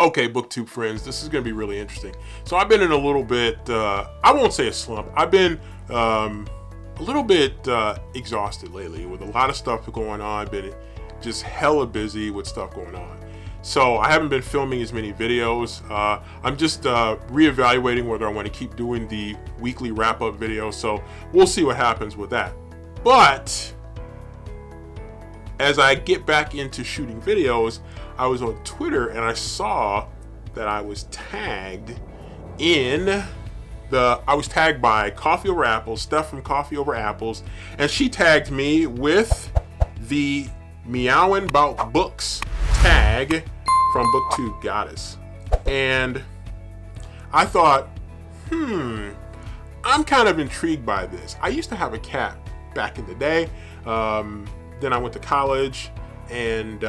Okay, BookTube friends, this is going to be really interesting. So I've been in a little bit, I won't say a slump. I've been a little bit exhausted lately with a lot of stuff going on. I've been just hella busy with stuff going on. So I haven't been filming as many videos. I'm just reevaluating whether I want to keep doing the weekly wrap-up video. So we'll see what happens with that. But as I get back into shooting videos, I was on Twitter and I saw that I was tagged by Coffee Over Apples, Steff from Coffee Over Apples, and she tagged me with the Meowin Bout books tag from BookTube Goddess. And I thought, I'm kind of intrigued by this. I used to have a cat back in the day. Then I went to college, and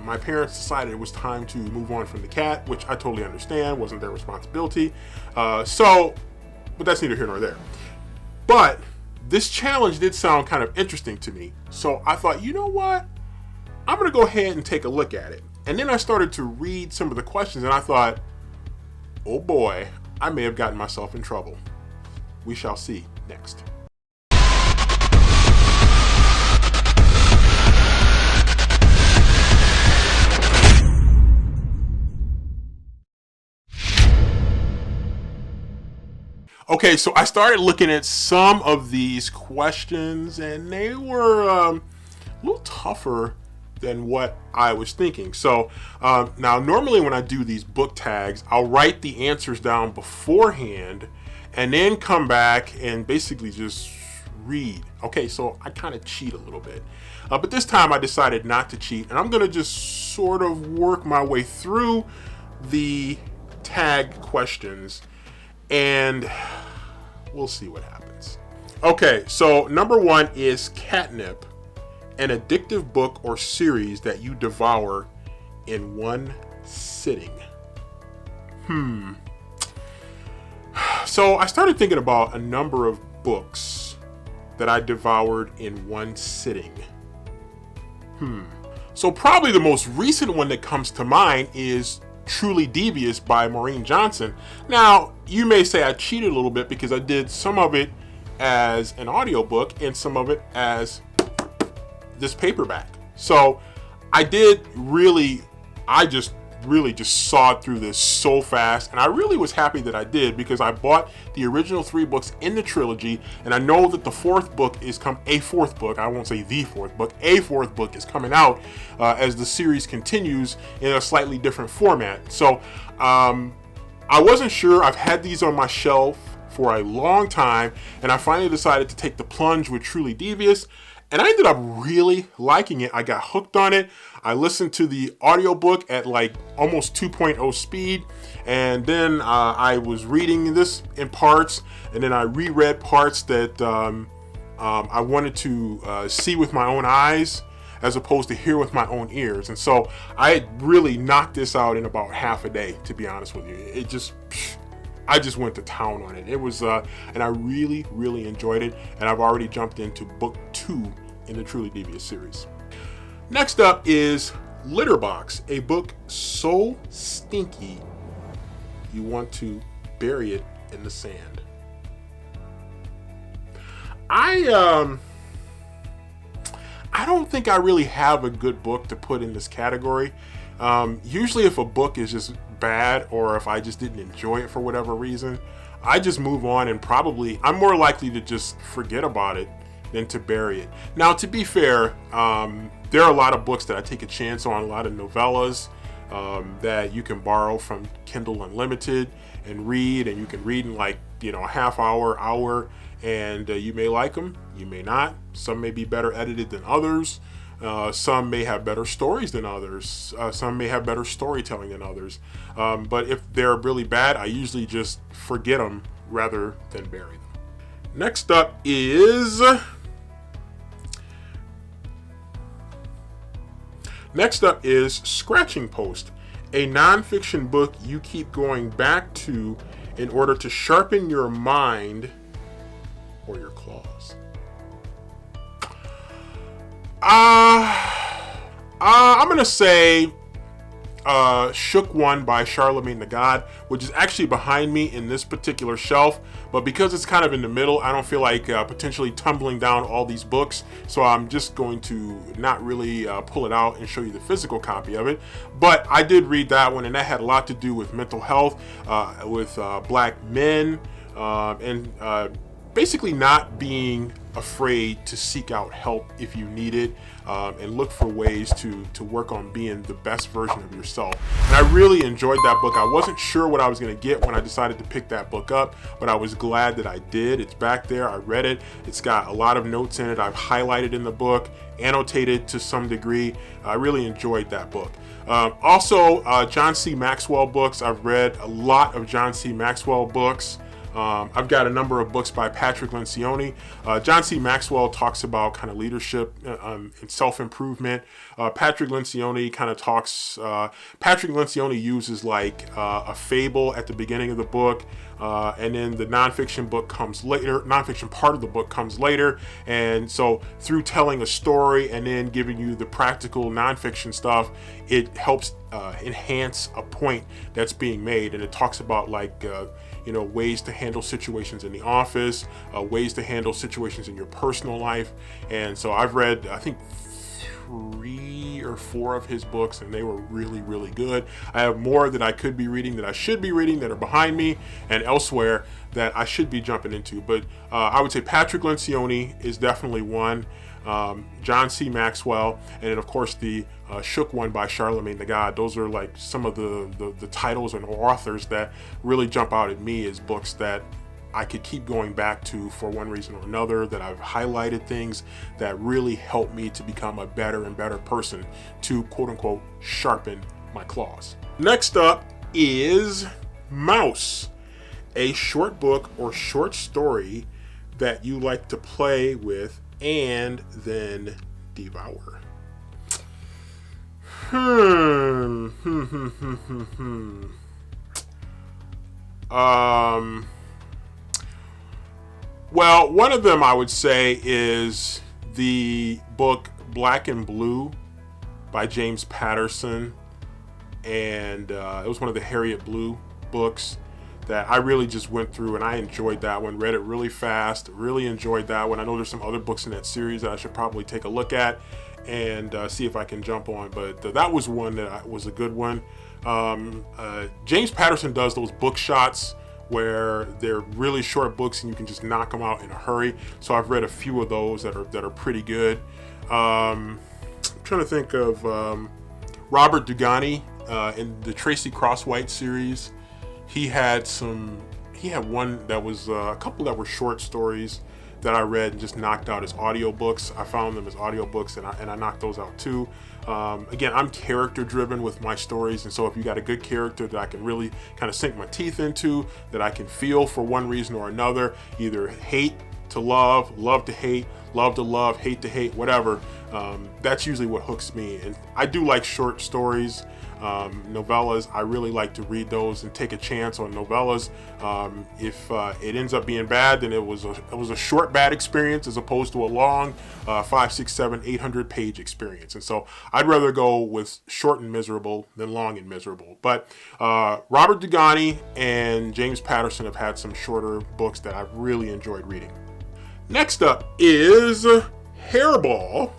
my parents decided it was time to move on from the cat, which I totally understand, wasn't their responsibility. But that's neither here nor there. But this challenge did sound kind of interesting to me. So I thought, you know what? I'm gonna go ahead and take a look at it. And then I started to read some of the questions, and I thought, oh boy, I may have gotten myself in trouble. We shall see next. Okay, so I started looking at some of these questions, and they were a little tougher than what I was thinking. So now normally when I do these book tags, I'll write the answers down beforehand and then come back and basically just read. Okay, so I kind of cheat a little bit. But this time I decided not to cheat, and I'm gonna just sort of work my way through the tag questions, and we'll see what happens. Okay, so number one is Catnip, an addictive book or series that you devour in one sitting. So I started thinking about a number of books that I devoured in one sitting. So probably the most recent one that comes to mind is Truly Devious by Maureen Johnson. Now, you may say I cheated a little bit because I did some of it as an audiobook and some of it as this paperback. So I just really sawed through this so fast, and I really was happy that I did, because I bought the original 3 books in the trilogy, and I know that the 4th book is a 4th book, I won't say the 4th book, a 4th book is coming out as the series continues in a slightly different format. So I wasn't sure. I've had these on my shelf for a long time, and I finally decided to take the plunge with Truly Devious, and I ended up really liking it. I got hooked on it. I listened to the audiobook at like almost 2.0 speed, and then I was reading this in parts, and then I reread parts that I wanted to see with my own eyes as opposed to hear with my own ears. And so I really knocked this out in about half a day, to be honest with you. I just went to town on it. It was, and I really, really enjoyed it. And I've already jumped into book 2 in the Truly Devious series. Next up is Litterbox, a book so stinky you want to bury it in the sand. I don't think I really have a good book to put in this category. Usually if a book is just bad, or if I just didn't enjoy it for whatever reason, I just move on, and I'm more likely to just forget about it than to bury it. Now, to be fair, there are a lot of books that I take a chance on, a lot of novellas that you can borrow from Kindle Unlimited and read, and you can read in like, a half hour, and you may like them, you may not. Some may be better edited than others. Some may have better stories than others. Some may have better storytelling than others. But if they're really bad, I usually just forget them rather than bury them. Next up is Scratching Post, a nonfiction book you keep going back to in order to sharpen your mind or your claws. I'm gonna say Shook One by Charlemagne the God, which is actually behind me in this particular shelf, but because it's kind of in the middle, I don't feel like potentially tumbling down all these books, so I'm just going to not really pull it out and show you the physical copy of it. But I did read that one, and that had a lot to do with mental health, with black men, and basically not being afraid to seek out help if you need it, and look for ways to work on being the best version of yourself. And I really enjoyed that book. I wasn't sure what I was going to get when I decided to pick that book up, but I was glad that I did. It's back there. I read it. It's got a lot of notes in it. I've highlighted in the book, annotated to some degree. I really enjoyed that book. Also, John C. Maxwell books. I've read a lot of John C. Maxwell books. I've got a number of books by Patrick Lencioni. John C. Maxwell talks about kind of leadership and self-improvement. Patrick Lencioni kind of talks, Patrick Lencioni uses like a fable at the beginning of the book, and then the nonfiction book comes later, nonfiction part of the book comes later. And so through telling a story and then giving you the practical nonfiction stuff, it helps enhance a point that's being made. And it talks about like, ways to handle situations in the office, ways to handle situations in your personal life. And so I've read, I think, 3 or 4 of his books, and they were really, really good. I have more that I could be reading, that I should be reading, that are behind me and elsewhere that I should be jumping into. But I would say Patrick Lencioni is definitely one. John C. Maxwell, and then of course the Shook One by Charlemagne the God. Those are like some of the titles and authors that really jump out at me as books that I could keep going back to for one reason or another, that I've highlighted things that really help me to become a better and better person, to quote unquote sharpen my claws. Next up is Mouse, a short book or short story that you like to play with and then devour. Well, one of them I would say is the book Black and Blue by James Patterson, and it was one of the Harriet Blue books that I really just went through, and I enjoyed that one. Read it really fast, really enjoyed that one. I know there's some other books in that series that I should probably take a look at and see if I can jump on, but that was one that was a good one. James Patterson does those book shots where they're really short books and you can just knock them out in a hurry. So I've read a few of those that are pretty good. I'm trying to think of Robert Dugani in the Tracy Crosswhite series. He had one that was a couple that were short stories that I read and just knocked out as audiobooks. I found them as audiobooks and I knocked those out too. Again, I'm character driven with my stories, and so if you got a good character that I can really kind of sink my teeth into, that I can feel for one reason or another, either hate to love, love to hate, love to love, hate to hate, whatever, that's usually what hooks me. And I do like short stories, novellas. I really like to read those and take a chance on novellas. If it ends up being bad, then it was a short bad experience as opposed to a long 5, 6, 7, 800 page experience. And so I'd rather go with short and miserable than long and miserable. But Robert Dugani and James Patterson have had some shorter books that I've really enjoyed reading. Next up is Hairball,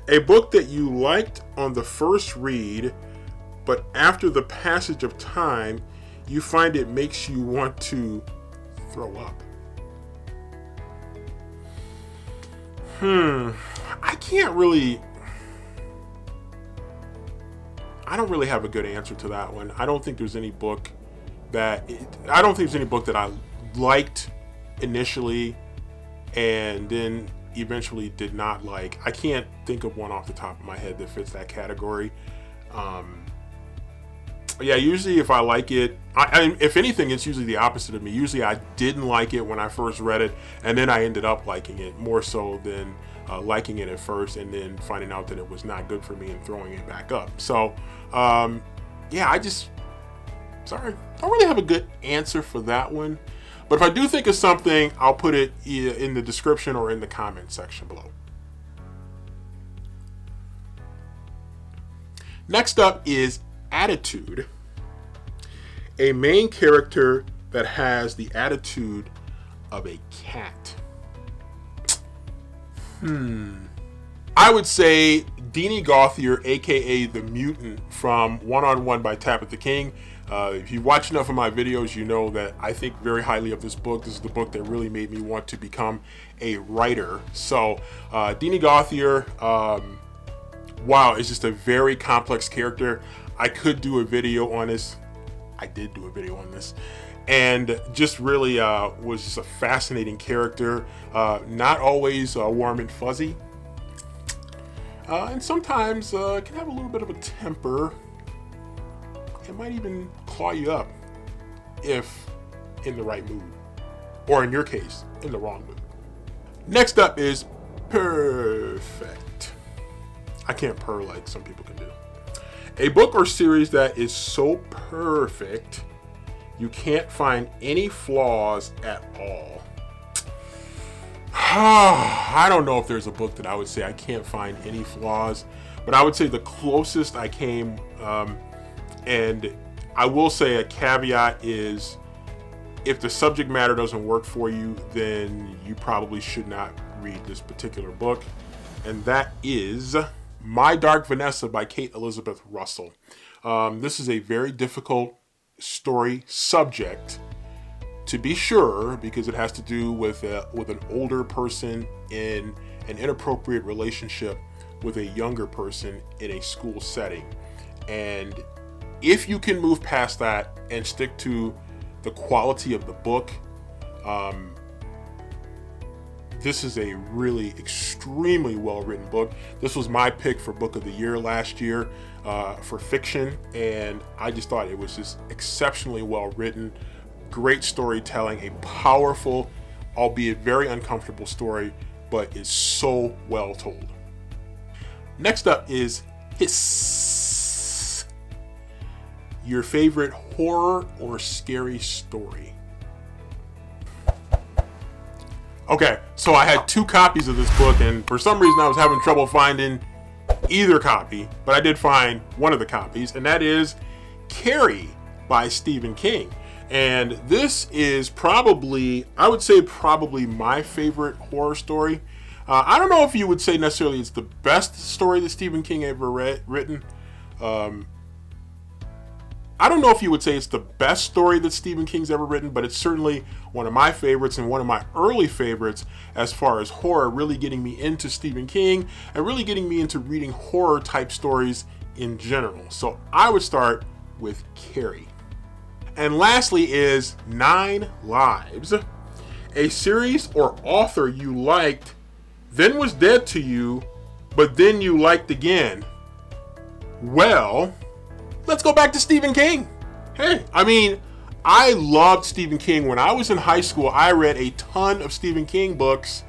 a book that you liked on the first read, but after the passage of time, you find it makes you want to throw up. I don't really have a good answer to that one. I don't think there's any book that I liked initially and then eventually did not like. I can't think of one off the top of my head that fits that category. Usually if I like it, if anything, it's usually the opposite of me. Usually I didn't like it when I first read it, and then I ended up liking it more so than liking it at first and then finding out that it was not good for me and throwing it back up. So I don't really have a good answer for that one. But if I do think of something, I'll put it in the description or in the comment section below. Next up is attitude. A main character that has the attitude of a cat. I would say Deanie Gauthier, aka the Mutant from One-on-One by Tabitha King. If you watch enough of my videos, you know that I think very highly of this book. This is the book that really made me want to become a writer. So Deanie Gauthier, wow, it's just a very complex character. I could do a video on this. I did do a video on this. And just really was just a fascinating character. Not always warm and fuzzy. And sometimes can have a little bit of a temper. It might even claw you up if in the right mood. Or in your case, in the wrong mood. Next up is Purrfect. I can't purr like some people can do. A book or series that is so perfect, you can't find any flaws at all. I don't know if there's a book that I would say I can't find any flaws, but I would say the closest I came, and I will say a caveat is, if the subject matter doesn't work for you, then you probably should not read this particular book, and that is My Dark Vanessa by Kate Elizabeth Russell. This is a very difficult story subject, to be sure, because it has to do with an older person in an inappropriate relationship with a younger person in a school setting. And if you can move past that and stick to the quality of the book, this is a really extremely well-written book. This was my pick for Book of the Year last year for fiction, and I just thought it was just exceptionally well-written, great storytelling, a powerful, albeit very uncomfortable story, but is so well told. Next up is Hiss. Your favorite horror or scary story. Okay, so I had 2 copies of this book, and for some reason I was having trouble finding either copy, but I did find one of the copies, and that is Carrie by Stephen King. And this is probably, I would say probably my favorite horror story. I don't know if you would say necessarily it's the best story that Stephen King ever written. I don't know if you would say it's the best story that Stephen King's ever written, but it's certainly one of my favorites and one of my early favorites as far as horror, really getting me into Stephen King and really getting me into reading horror type stories in general. So I would start with Carrie. And lastly is 9 Lives, a series or author you liked, then was dead to you, but then you liked again. Well, let's go back to Stephen King. Hey, I mean, I loved Stephen King. When I was in high school, I read a ton of Stephen King books,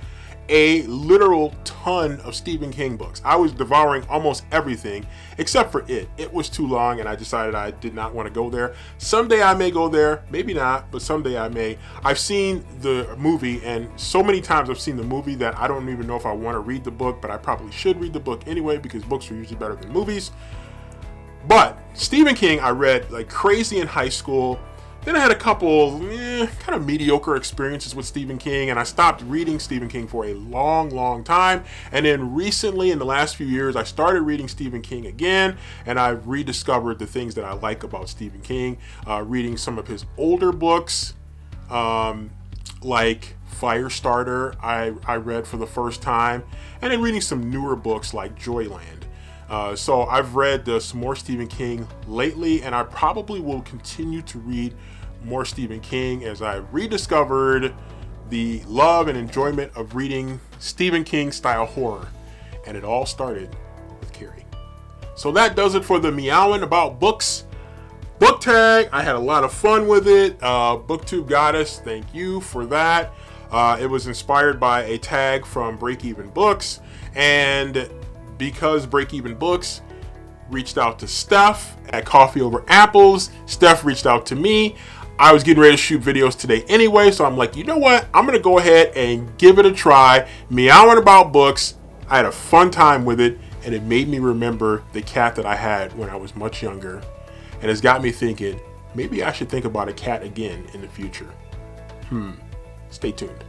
a literal ton of Stephen King books. I was devouring almost everything except for it. It was too long and I decided I did not want to go there. Someday I may go there, maybe not, but someday I may. I've seen the movie, and so many times I've seen the movie that I don't even know if I want to read the book, but I probably should read the book anyway because books are usually better than movies. But Stephen King I read like crazy in high school. Then I had a couple kind of mediocre experiences with Stephen King, and I stopped reading Stephen King for a long time. And then recently, in the last few years, I started reading Stephen King again, and I've rediscovered the things that I like about Stephen King, reading some of his older books, like Firestarter, I read for the first time, and then reading some newer books like Joyland. So I've read some more Stephen King lately, and I probably will continue to read more Stephen King as I rediscovered the love and enjoyment of reading Stephen King style horror. And it all started with Carrie. So that does it for the Meowin' About Books book tag. I had a lot of fun with it. BookTube Goddess, thank you for that. It was inspired by a tag from Break Even Books, and because Break Even Books reached out to Steff at Coffee Over Apples, Steff reached out to me. I was getting ready to shoot videos today anyway, so I'm like, you know what? I'm gonna go ahead and give it a try. Meowing About Books. I had a fun time with it. and it made me remember the cat that I had when I was much younger, and it's got me thinking, maybe I should think about a cat again in the future. Stay tuned.